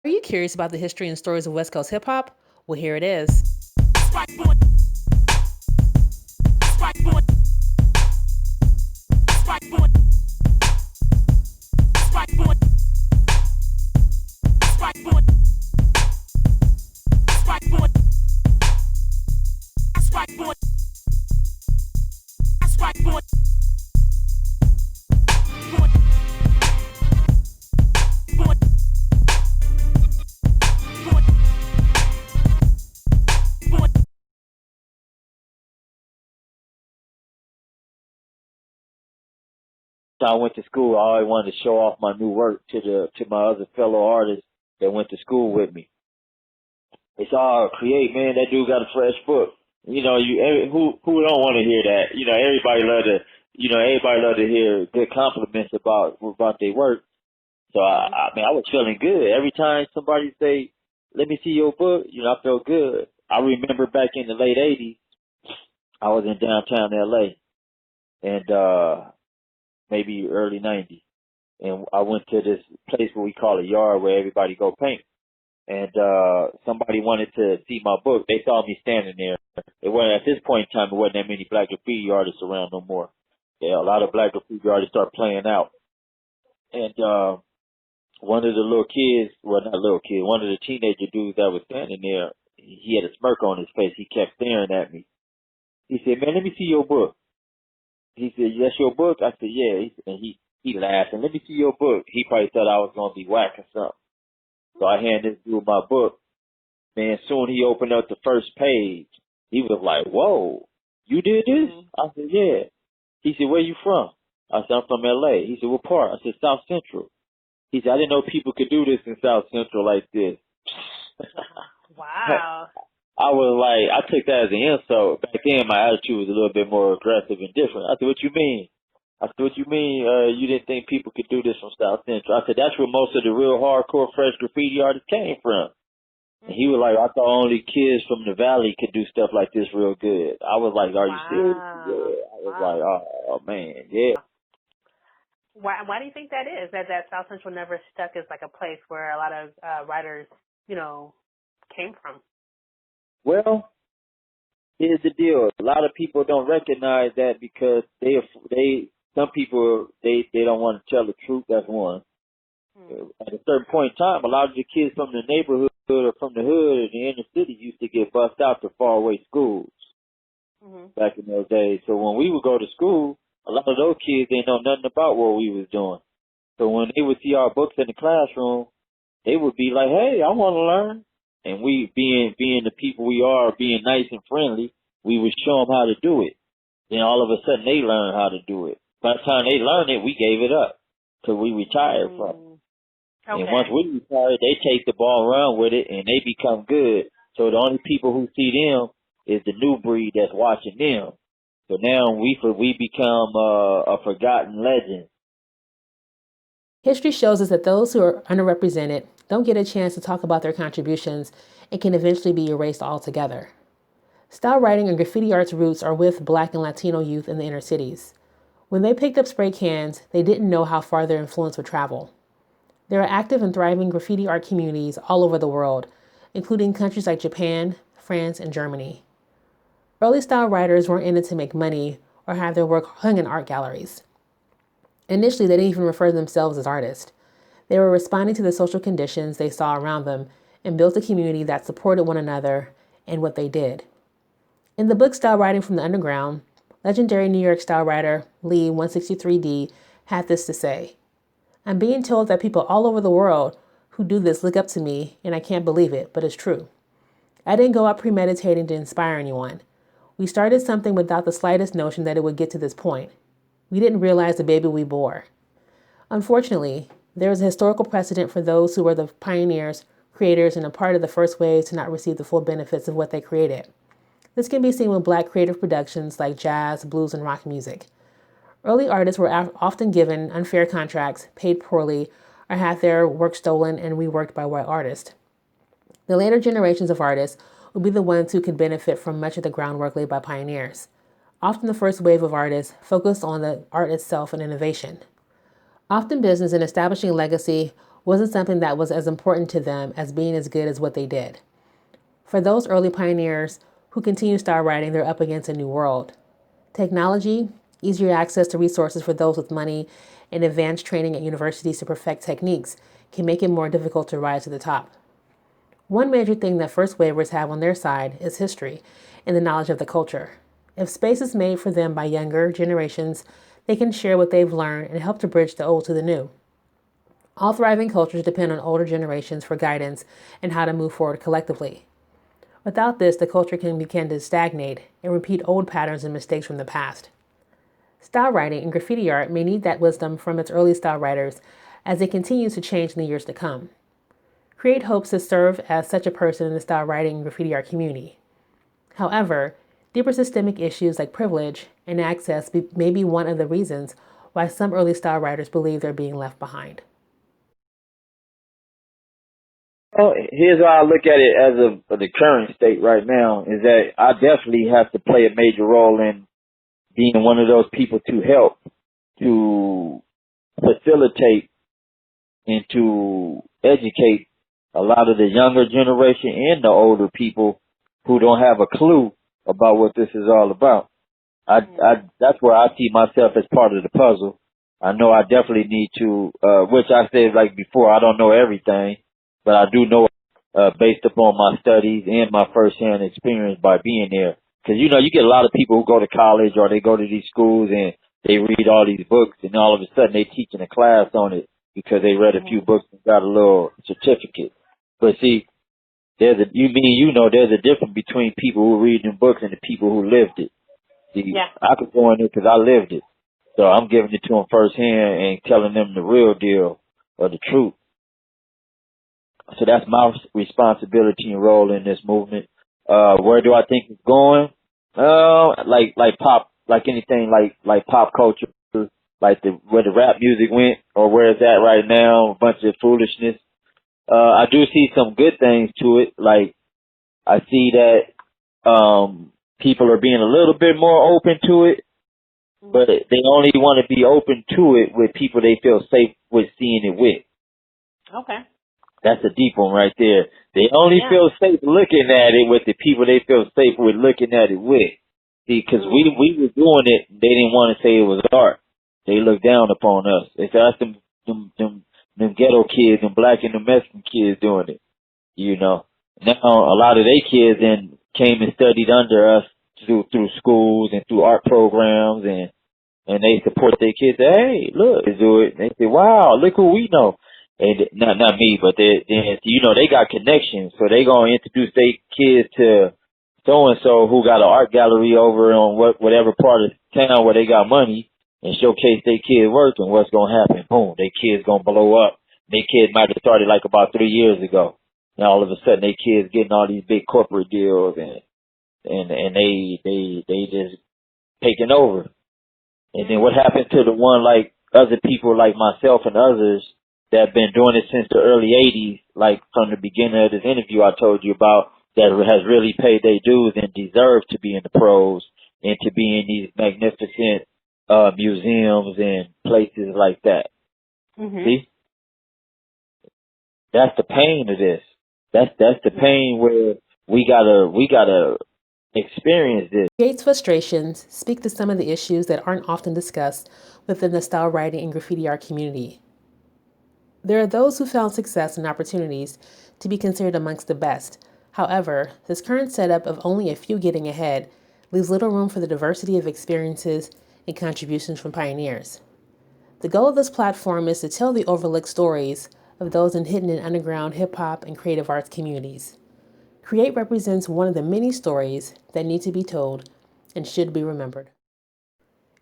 Are you curious about the history and stories of West Coast hip hop? Well, here it is. I went to school, I always wanted to show off my new work to my other fellow artists that went to school with me. They saw, Cre8, man, that dude got a fresh book. You know, who don't want to hear that? You know, everybody love to hear good compliments about their work. So I mean, I was feeling good every time somebody say, "Let me see your book." You know, I felt good. I remember back in the late '80s, I was in downtown LA, and maybe early '90s, and I went to this place where we call a yard where everybody go paint. And somebody wanted to see my book. They saw me standing there. It wasn't at this point in time. It wasn't that many black graffiti artists around no more. Yeah, a lot of black graffiti artists start playing out. And one of the little kids, well, not little kid, one of the teenager dudes that was standing there, he had a smirk on his face. He kept staring at me. He said, "Man, let me see your book." He said, "That's your book?" I said, "Yeah." And he laughed and, "Let me see your book." He probably thought I was gonna be whack or something. So I handed this dude my book. Man, soon he opened up the first page. He was like, "Whoa, you did this?" I said, "Yeah." He said, "Where you from?" I said, "I'm from LA." He said, "What part?" I said, "South Central." He said, "I didn't know people could do this in South Central like this." Wow. I was like, I took that as an insult. Back then, my attitude was a little bit more aggressive and different. I said, "What you mean?" I said, "What you mean you didn't think people could do this from South Central?" I said, "That's where most of the real hardcore fresh graffiti artists came from." And he was like, "I thought only kids from the valley could do stuff like this real good." I was like, "Are you serious?" Yeah. I was like, "Oh man, yeah." Why do you think that is? That South Central never stuck as like a place where a lot of writers, came from? Well, here's the deal. A lot of people don't recognize that because some people, they don't want to tell the truth. That's one. At a certain point in time, a lot of the kids from the neighborhood or from the hood or the inner city used to get bussed out to faraway schools back in those days. So when we would go to school, a lot of those kids didn't know nothing about what we was doing. So when they would see our books in the classroom, they would be like, "Hey, I want to learn." And we, being the people we are, being nice and friendly, we would show them how to do it. Then all of a sudden, they learned how to do it. By the time they learned it, we gave it up till we retired from it. Okay. And once we retire, they take the ball around with it and they become good. So the only people who see them is the new breed that's watching them. So now we become a forgotten legend. History shows us that those who are underrepresented don't get a chance to talk about their contributions and can eventually be erased altogether. Style writing and graffiti art's roots are with Black and Latino youth in the inner cities. When they picked up spray cans, they didn't know how far their influence would travel. There are active and thriving graffiti art communities all over the world, including countries like Japan, France, and Germany. Early style writers weren't in it to make money or have their work hung in art galleries. Initially, they didn't even refer to themselves as artists. They were responding to the social conditions they saw around them and built a community that supported one another and what they did. In the book Style Writing from the Underground, legendary New York style writer Lee 163D had this to say: "I'm being told that people all over the world who do this look up to me, and I can't believe it, but it's true. I didn't go out premeditating to inspire anyone. We started something without the slightest notion that it would get to this point. We didn't realize the baby we bore." Unfortunately, there is a historical precedent for those who were the pioneers, creators, and a part of the first wave to not receive the full benefits of what they created. This can be seen with Black creative productions like jazz, blues, and rock music. Early artists were often given unfair contracts, paid poorly, or had their work stolen and reworked by white artists. The later generations of artists will be the ones who could benefit from much of the groundwork laid by pioneers. Often the first wave of artists focused on the art itself and innovation. Often business and establishing a legacy wasn't something that was as important to them as being as good as what they did. For those early pioneers who continue style writing, they're up against a new world. Technology, easier access to resources for those with money, and advanced training at universities to perfect techniques can make it more difficult to rise to the top. One major thing that first wavers have on their side is history and the knowledge of the culture. If space is made for them by younger generations, they can share what they've learned and help to bridge the old to the new. All thriving cultures depend on older generations for guidance and how to move forward collectively. Without this, the culture can begin to stagnate and repeat old patterns and mistakes from the past. Style writing and graffiti art may need that wisdom from its early style writers as it continues to change in the years to come. Cre8 hopes to serve as such a person in the style writing and graffiti art community. However, deeper systemic issues like privilege and access may be one of the reasons why some early style writers believe they're being left behind. Well, here's how I look at it as of the current state right now is that I definitely have to play a major role in being one of those people to help, to facilitate, and to educate a lot of the younger generation and the older people who don't have a clue about what this is all about. That's where I see myself as part of the puzzle. I know I definitely need to, which I said like before, I don't know everything, but I do know, based upon my studies and my firsthand experience by being there. Cause you get a lot of people who go to college or they go to these schools and they read all these books and all of a sudden they teaching a class on it because they read a few books and got a little certificate. But see, there's a difference between people who read them books and the people who lived it. See, I could go in there because I lived it. So I'm giving it to them firsthand and telling them the real deal or the truth. So that's my responsibility and role in this movement. Where do I think it's going? Like pop, like anything like pop culture, like where the rap music went or where it's at right now, a bunch of foolishness. I do see some good things to it. Like I see that, people are being a little bit more open to it, but they only want to be open to it with people they feel safe with seeing it with. Okay. That's a deep one right there. They only feel safe looking at it with the people they feel safe with looking at it with. See, because we were doing it, they didn't want to say it was art. They looked down upon us. They said, that's them ghetto kids and black and the Mexican kids doing it. Now a lot of they kids then came and studied under us through schools and through art programs and they support their kids. Say, hey, look, they do it. And they say, wow, look who we know. And not me, but they got connections, so they gonna introduce their kids to so and so who got an art gallery over on whatever part of town where they got money and showcase their kids' work. And what's gonna happen? Boom, their kids gonna blow up. Their kids might have started like about 3 years ago, and all of a sudden their kids getting all these big corporate deals and they just taking over. And then what happened to the one like other people like myself and others that have been doing it since the early 80s, like from the beginning of this interview I told you about, that has really paid their dues and deserve to be in the pros and to be in these magnificent museums and places like that. Mm-hmm. See? That's the pain of this. That's the pain where we gotta experience this. Cre8's frustrations speak to some of the issues that aren't often discussed within the style writing and graffiti art community. There are those who found success and opportunities to be considered amongst the best. However, this current setup of only a few getting ahead leaves little room for the diversity of experiences and contributions from pioneers. The goal of this platform is to tell the overlooked stories of those in hidden and underground hip-hop and creative arts communities. Cre8 represents one of the many stories that need to be told and should be remembered.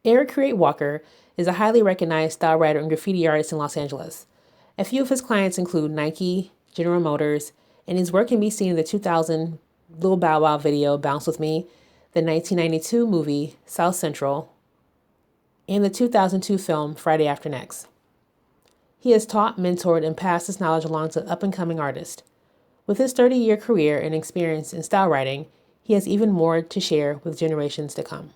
Eric Cre8 Walker is a highly recognized style writer and graffiti artist in Los Angeles. A few of his clients include Nike, General Motors, and his work can be seen in the 2000 Lil Bow Wow video Bounce With Me, the 1992 movie South Central, and the 2002 film Friday After Next. He has taught, mentored, and passed his knowledge along to up-and-coming artists. With his 30-year career and experience in style writing, he has even more to share with generations to come.